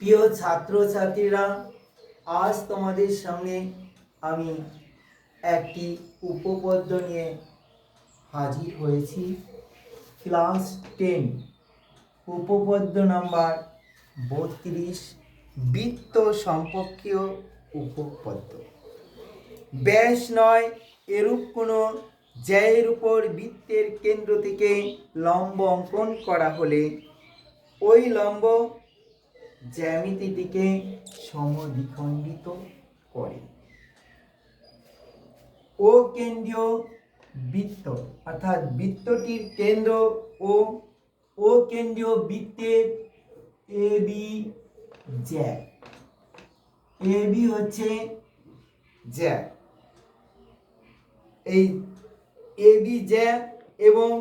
প্রিয় ছাত্রছাত্রীরা, আজ তোমাদের সামনে আমি একটি উপপাদ্য নিয়ে হাজির হয়েছি। ক্লাস 10 উপপাদ্য নাম্বার 32, বৃত্ত সম্পর্কীয় উপপাদ্য। ব্যাস নয় এরূপ কোনো জ্যায়ের উপর বৃত্তের কেন্দ্র থেকে লম্ব অঙ্কন করা হলে ওই লম্ব জ্যামিতিটিকে সমদ্বিখণ্ডিত করে। ও কেন্দ্রীয় বৃত্ত অর্থাৎ বৃত্তটির কেন্দ্র ও কেন্দ্রীয় বৃত্তের এ বি জ্যা। এ বি হচ্ছে জ্যা, এই এ বি জ্যা এবং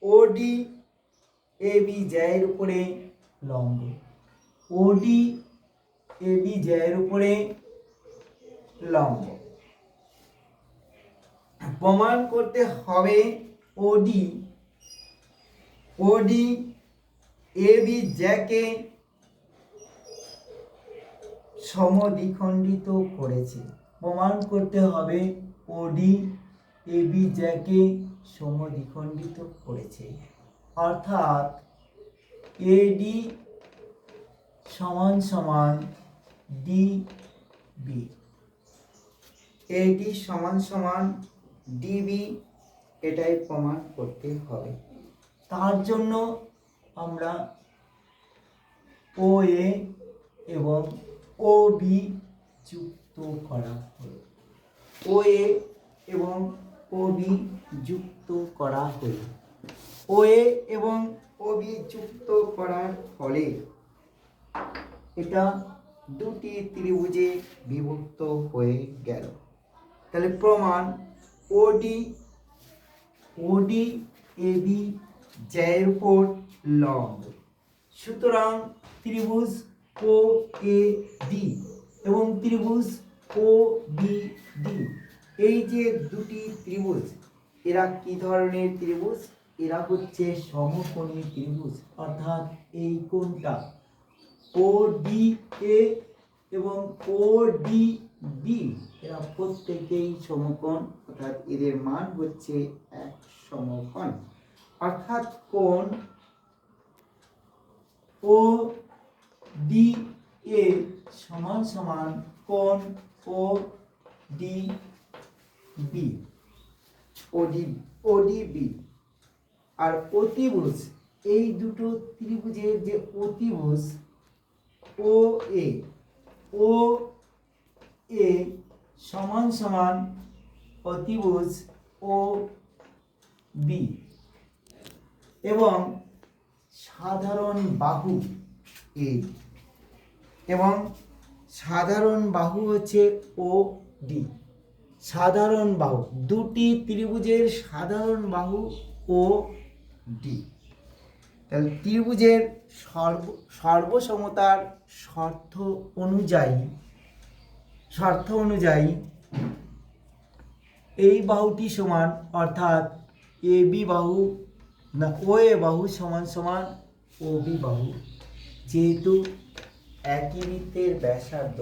ওডি এ বি জ্যায়ের উপরে লম্ব। ওডি এ বি জ্যায়ের উপরে লম্ব। প্রমাণ করতে হবে ওডি এ বি জ্যাকে সমদ্বিখণ্ডিত করেছে। প্রমাণ করতে হবে ওডি এ বি জ্যাকে সমদ্বিখণ্ডিত করেছে, অর্থাৎ এডি সমান সমান ডিবি। এডি সমান সমান ডিবি, এটাই প্রমাণ করতে হবে। তার জন্য আমরা ও এ এবং ও বি যুক্ত করা হলো। ও এ এবং ও বি যুক্ত করা হলো। ও এ এবং ও বি যুক্ত করার ফলে এটা দুটি ত্রিভুজে বিভক্ত হয়ে গেল। তাহলে প্রমাণ ওডি এ বি জ্যায়ের উপর লম্ব। সুতরাং ত্রিভুজ ও এ ডি এবং ত্রিভুজ ও বি ডি, এই যে দুটি ত্রিভুজ, এরা কি ধরনের ত্রিভুজ? এরা হচ্ছে সমকোণী ত্রিভুজ, অর্থাৎ এই কোণটা ও ডি এ এবং ও ডি বি, এরা প্রত্যেকেই সমকোণ, অর্থাৎ এদের মান হচ্ছে এক সমকোণ। অর্থাৎ কোণ ও ডি এ সমান সমান কোণ ও ডি বি, ওডিবি। আর অতিভুজ, এই দুটো ত্রিভুজের যে অতিভুজ ও এ সমান সমান অতিভুজ ও বি এবং সাধারণ বাহু এ এবং সাধারণ বাহু হচ্ছে ও ডি। সাধারণ বাহু, দুটি ত্রিভুজের সাধারণ বাহু ও ডি। তাহলে ত্রিভুজের সর্বসমতার শর্ত অনুযায়ী এই বাহুটি সমান, অর্থাৎ এ বি বাহু না ও এ বাহু সমান সমান ও বি বাহু। যেহেতু একই বৃত্তের ব্যাসার্ধ,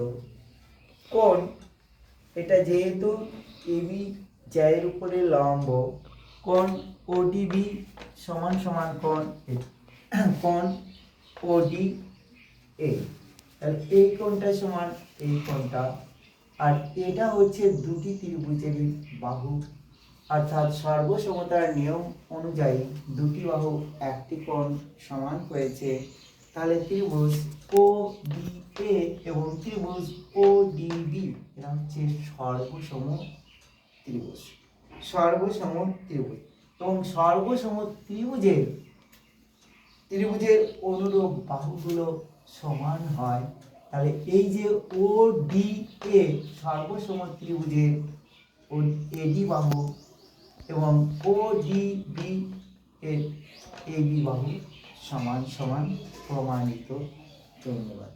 কোণ এটা যেহেতু এ বি জ্যায়ের উপরে লম্ব, কোণ ওডিবি সমান সমান কোণ ওডি এ। তাহলে এই কোণটা সমান এই কোণটা, আর এটা হচ্ছে দুটি ত্রিভুজের বাহু, অর্থাৎ সর্বসমতার নিয়ম অনুযায়ী দুটি বাহু একটি কোণ সমান হয়েছে। তাহলে ত্রিভুজ ও ডি এ এবং ত্রিভুজ ও ডি বি, এরা হচ্ছে সর্বসম ত্রিভুজ। এবং সর্বসম ত্রিভুজের অনুরূপ বাহুগুলো সমান হয়। তাহলে এই যে ও ডি এ সর্বসম ত্রিভুজের এডি বাহু এবং ও ডি বি এর এ বি বাহু সমান সমান প্রমাণিত। ধন্যবাদ।